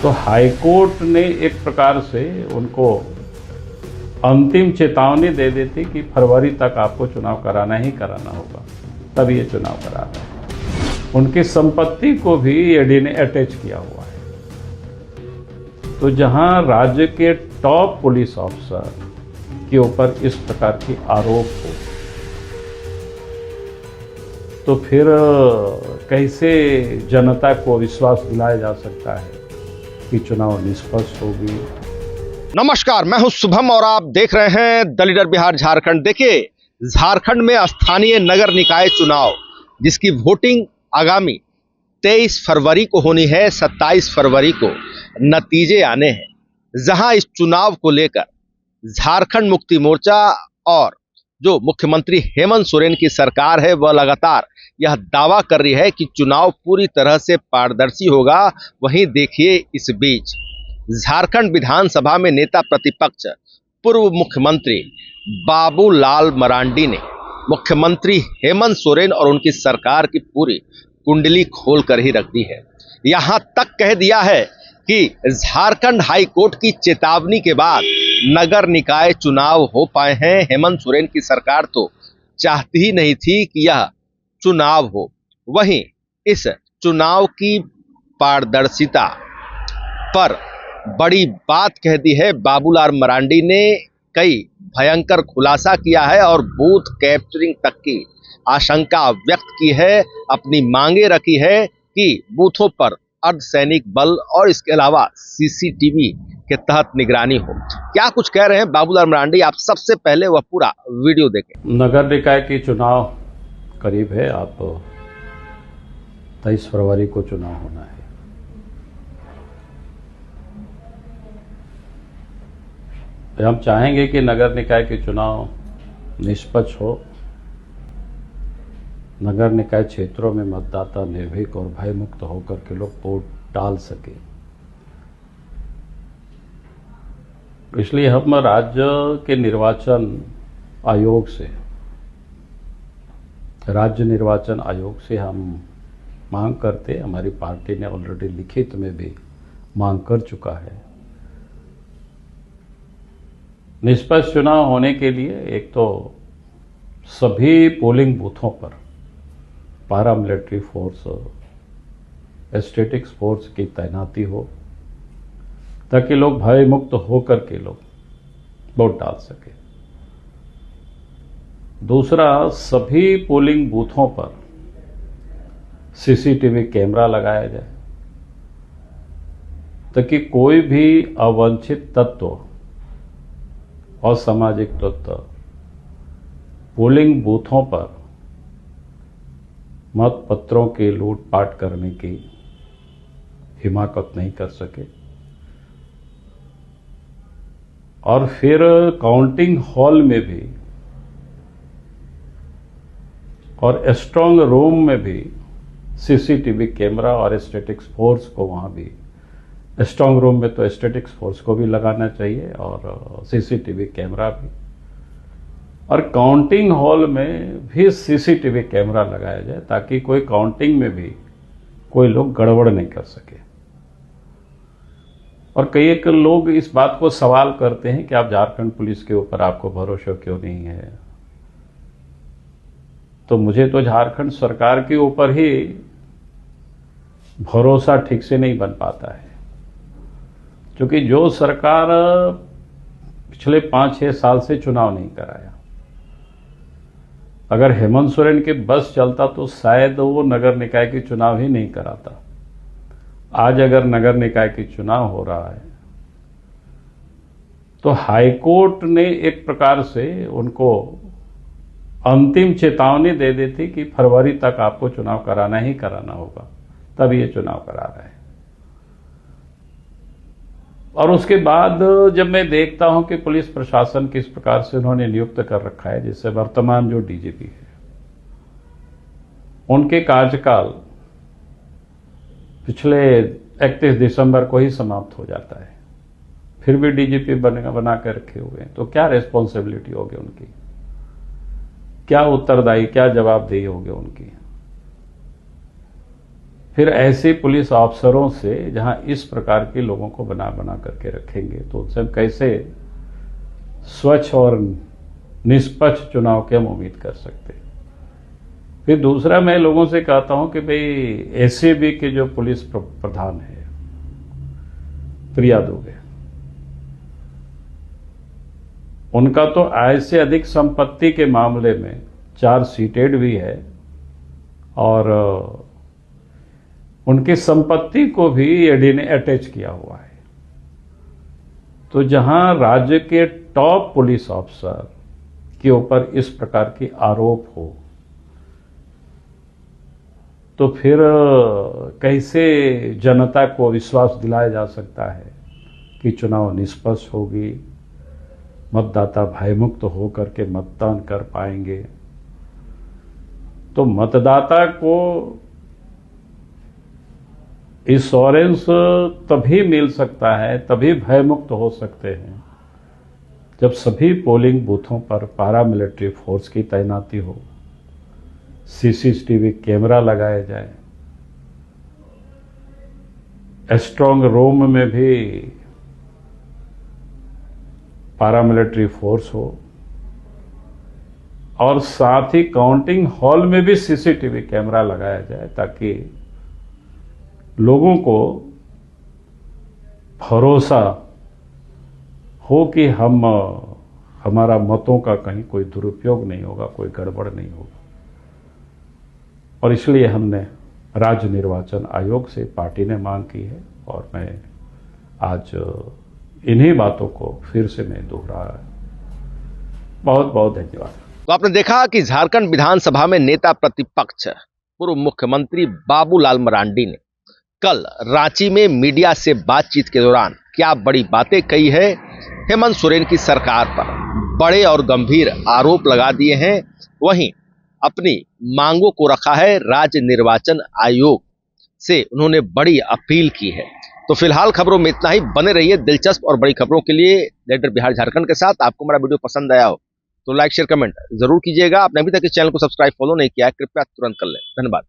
तो हाईकोर्ट ने एक प्रकार से उनको अंतिम चेतावनी दे देती कि फरवरी तक आपको चुनाव कराना ही कराना होगा, तब ये चुनाव करा रहे हैं। उनकी संपत्ति को भी ईडी ने अटैच किया हुआ है। तो जहां राज्य के टॉप पुलिस ऑफिसर के ऊपर इस प्रकार की आरोप हो, तो फिर कैसे जनता को विश्वास दिलाया जा सकता है कि चुनाव निष्पक्ष होगी। नमस्कार, मैं हूं शुभम और आप देख रहे हैं द लीडर बिहार झारखंड। देखिए, झारखंड में स्थानीय नगर निकाय चुनाव जिसकी वोटिंग आगामी 23 फरवरी को होनी है, 27 फरवरी को नतीजे आने हैं। जहां इस चुनाव को लेकर झारखंड मुक्ति मोर्चा और जो मुख्यमंत्री हेमंत सोरेन की सरकार है वह लगातार यह दावा कर रही है कि चुनाव पूरी तरह से पारदर्शी होगा। वहीं देखिए, इस बीच झारखंड विधानसभा में नेता प्रतिपक्ष पूर्व मुख्यमंत्री बाबूलाल मरांडी ने मुख्यमंत्री हेमंत सोरेन और उनकी सरकार की पूरी कुंडली खोल कर ही रख दी है। यहां तक कह दिया है कि झारखंड हाई कोर्ट की चेतावनी के बाद नगर निकाय चुनाव हो पाए हैं। हेमंत सोरेन की सरकार तो चाहती ही नहीं थी कि यह चुनाव हो। वहीं इस चुनाव की पारदर्शिता पर बड़ी बात कह दी है बाबूलाल मरांडी ने। कई भयंकर खुलासा किया है और बूथ कैप्चरिंग तक की आशंका व्यक्त की है। अपनी मांगे रखी है कि बूथों पर अर्धसैनिक बल और इसके अलावा सीसीटीवी के तहत निगरानी हो। क्या कुछ कह रहे हैं बाबूलाल मरांडी, आप सबसे पहले वह पूरा वीडियो देखें। नगर निकाय की चुनाव करीब है, आप 23 फरवरी को चुनाव होना है। हम चाहेंगे कि नगर निकाय के चुनाव निष्पक्ष हो, नगर निकाय क्षेत्रों में मतदाता निर्भीक और भयमुक्त होकर के लोग वोट डाल सके। इसलिए हम राज्य के निर्वाचन आयोग से, राज्य निर्वाचन आयोग से हम मांग करते, हमारी पार्टी ने ऑलरेडी लिखित में भी मांग कर चुका है। निष्पक्ष चुनाव होने के लिए एक तो सभी पोलिंग बूथों पर पैरामिलिट्री फोर्स, स्टैटिक्स फोर्स की तैनाती हो ताकि लोग भय मुक्त होकर के लोग वोट डाल सके। दूसरा, सभी पोलिंग बूथों पर सीसीटीवी कैमरा लगाया जाए ताकि कोई भी अवांछित तत्व, असामाजिक तत्व पोलिंग बूथों पर मत पत्रों की लूटपाट करने की हिमाकत नहीं कर सके। और फिर काउंटिंग हॉल में भी और स्ट्रांग रूम में भी सीसीटीवी कैमरा और स्टैटिक्स फोर्स को, वहां भी स्ट्रांग रूम में तो स्टैटिक्स फोर्स को भी लगाना चाहिए और सीसीटीवी कैमरा भी, और काउंटिंग हॉल में भी सीसीटीवी कैमरा लगाया जाए ताकि कोई काउंटिंग में भी कोई लोग गड़बड़ नहीं कर सके। और कई एक लोग इस बात को सवाल करते हैं कि आप झारखंड पुलिस के ऊपर आपको भरोसा क्यों नहीं है। तो मुझे तो झारखंड सरकार के ऊपर ही भरोसा ठीक से नहीं बन पाता है, क्योंकि जो सरकार पिछले 5-6 साल से चुनाव नहीं कराया, अगर हेमंत सोरेन के बस चलता तो शायद वो नगर निकाय के चुनाव ही नहीं कराता। आज अगर नगर निकाय के चुनाव हो रहा है तो हाईकोर्ट ने एक प्रकार से उनको अंतिम चेतावनी दे देती कि फरवरी तक आपको चुनाव कराना ही कराना होगा, तब ये चुनाव करा रहे हैं। और उसके बाद जब मैं देखता हूं कि पुलिस प्रशासन किस प्रकार से उन्होंने नियुक्त कर रखा है, जिससे वर्तमान जो डीजीपी है उनके कार्यकाल पिछले 31 दिसंबर को ही समाप्त हो जाता है, फिर भी डीजीपी बना के रखे हुए हैं। तो क्या रेस्पॉन्सिबिलिटी होगी उनकी, क्या उत्तरदायी, क्या जवाबदेही होगी उनकी। फिर ऐसे पुलिस अफसरों से जहां इस प्रकार के लोगों को बना बना करके रखेंगे तो उनसे हम कैसे स्वच्छ और निष्पक्ष चुनाव की हम उम्मीद कर सकते हैं। फिर दूसरा मैं लोगों से कहता हूं कि भाई एसीबी के जो पुलिस प्रधान है प्रिया दुबे, उनका तो आय से अधिक संपत्ति के मामले में चार्जशीटेड भी है और उनकी संपत्ति को भी ईडी ने अटैच किया हुआ है। तो जहां राज्य के टॉप पुलिस ऑफिसर के ऊपर इस प्रकार की आरोप हो तो फिर कैसे जनता को विश्वास दिलाया जा सकता है कि चुनाव निष्पक्ष होगी, मतदाता भयमुक्त होकर के मतदान कर पाएंगे। तो मतदाता को इंश्योरेंस तभी मिल सकता है, तभी भयमुक्त हो सकते हैं जब सभी पोलिंग बूथों पर पैरामिलिट्री फोर्स की तैनाती हो, सीसीटीवी कैमरा लगाया जाए, स्ट्रांग रूम में भी पैरामिलिट्री फोर्स हो और साथ ही काउंटिंग हॉल में भी सीसीटीवी कैमरा लगाया जाए ताकि लोगों को भरोसा हो कि हमारा मतों का कहीं कोई दुरुपयोग नहीं होगा, कोई गड़बड़ नहीं होगा। और इसलिए हमने राज्य निर्वाचन आयोग से पार्टी ने मांग की है और मैं आज इन्हीं बातों को फिर से मैं दोहरा। बहुत बहुत धन्यवाद। तो आपने देखा कि झारखंड विधानसभा में नेता प्रतिपक्ष पूर्व मुख्यमंत्री बाबूलाल मरांडी ने कल रांची में मीडिया से बातचीत के दौरान क्या बड़ी बातें कही है। हेमंत सोरेन की सरकार पर बड़े और गंभीर आरोप लगा दिए हैं, वहीं अपनी मांगों को रखा है राज्य निर्वाचन आयोग से, उन्होंने बड़ी अपील की है। तो फिलहाल खबरों में इतना ही। बने रहिए दिलचस्प और बड़ी खबरों के लिए लीडर बिहार झारखंड के साथ। आपको हमारा वीडियो पसंद आया हो तो लाइक शेयर कमेंट जरूर कीजिएगा। आपने अभी तक इस चैनल को सब्सक्राइब फॉलो नहीं किया है, कृपया तुरंत कर लें। धन्यवाद।